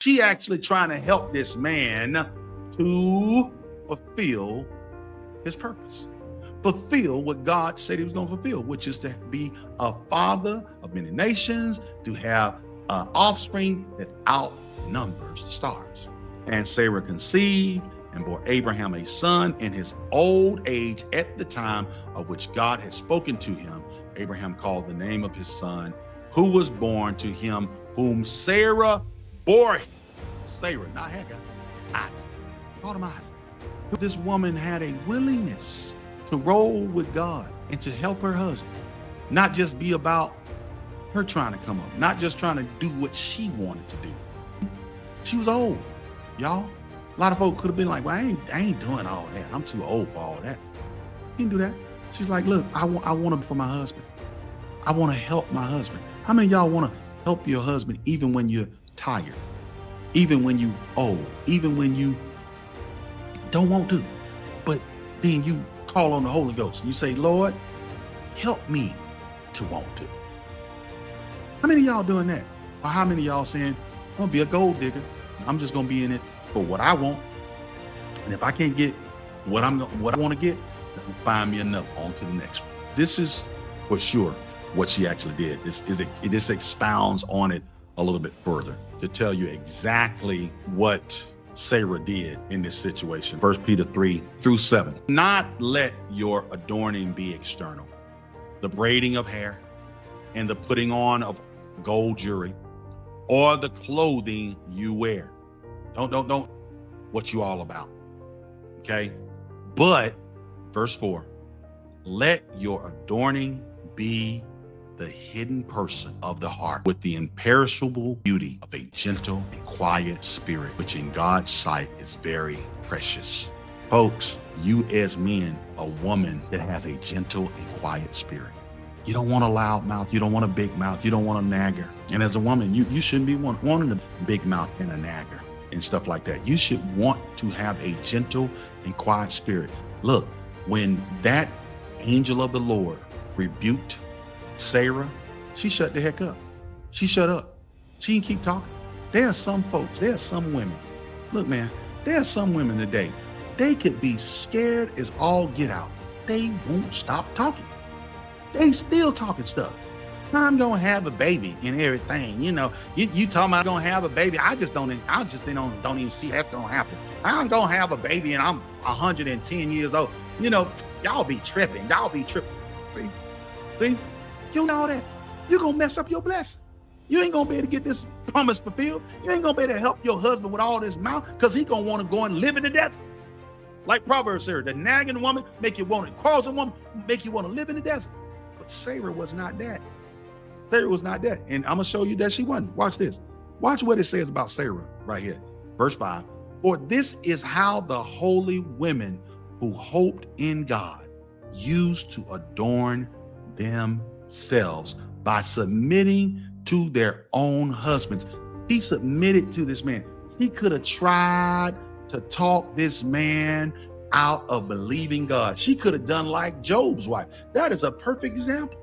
She actually trying to help this man to fulfill his purpose, fulfill what God said he was going to fulfill, which is to be a father of many nations, to have an offspring that outnumbers the stars. And Sarah conceived and bore Abraham a son in his old age at the time of which God had spoken to him. Abraham called the name of his son who was born to him, whom Sarah bore him. Sarah, not Hagar, Isaac. Called him Isaac. This woman had a willingness to roll with God and to help her husband, not just be about her trying to come up, not just trying to do what she wanted to do. She was old, y'all. A lot of folks could have been like, well, I ain't doing all that. I'm too old for all that. She didn't do that. She's like, look, I want it for my husband. I want to help my husband. How many of y'all want to help your husband even when you're tired, even when you old, even when you don't want to, but then you call on the Holy Ghost and you say, Lord, help me to want to. How many of y'all doing that? Or how many of y'all saying, I'm gonna be a gold digger. I'm just gonna be in it for what I want. And if I can't get what I want to get, then find me another. On to the next one. This is for sure what she actually did. This expounds on it a little bit further to tell you exactly what Sarah did in this situation. 1 Peter 3-7. Not let your adorning be external, the braiding of hair and the putting on of gold jewelry, or the clothing you wear. Don't what you all about. Okay. But verse 4, let your adorning be the hidden person of the heart with the imperishable beauty of a gentle and quiet spirit, which in God's sight is very precious. Folks, you as men, a woman that has a gentle and quiet spirit. You don't want a loud mouth. You don't want a big mouth. You don't want a nagger. And as a woman, you shouldn't be wanting a big mouth and a nagger and stuff like that. You should want to have a gentle and quiet spirit. Look, when that angel of the Lord rebuked Sarah, she shut the heck up. She shut up. She didn't keep talking. There are some folks, there are some women. Look, man, there are some women today. They could be scared as all get out. They won't stop talking. They still talking stuff. I'm gonna have a baby and everything. You know, you talking about gonna have a baby. I just don't even see that's gonna happen. I'm gonna have a baby and I'm 110 years old. You know, y'all be tripping. See? You know that. You're gonna mess up your blessing. You ain't gonna be able to get this promise fulfilled. You ain't gonna be able to help your husband with all this mouth because he gonna want to go and live in the desert. Like Proverbs said, the nagging woman make you want to cross a woman, make you want to live in the desert. But Sarah was not that. Sarah was not that. And I'm gonna show you that she wasn't. Watch this. Watch what it says about Sarah right here. Verse 5. For this is how the holy women who hoped in God used to adorn themselves by submitting to their own husbands. She submitted to this man. She could have tried to talk this man out of believing God. She could have done like Job's wife. That is a perfect example.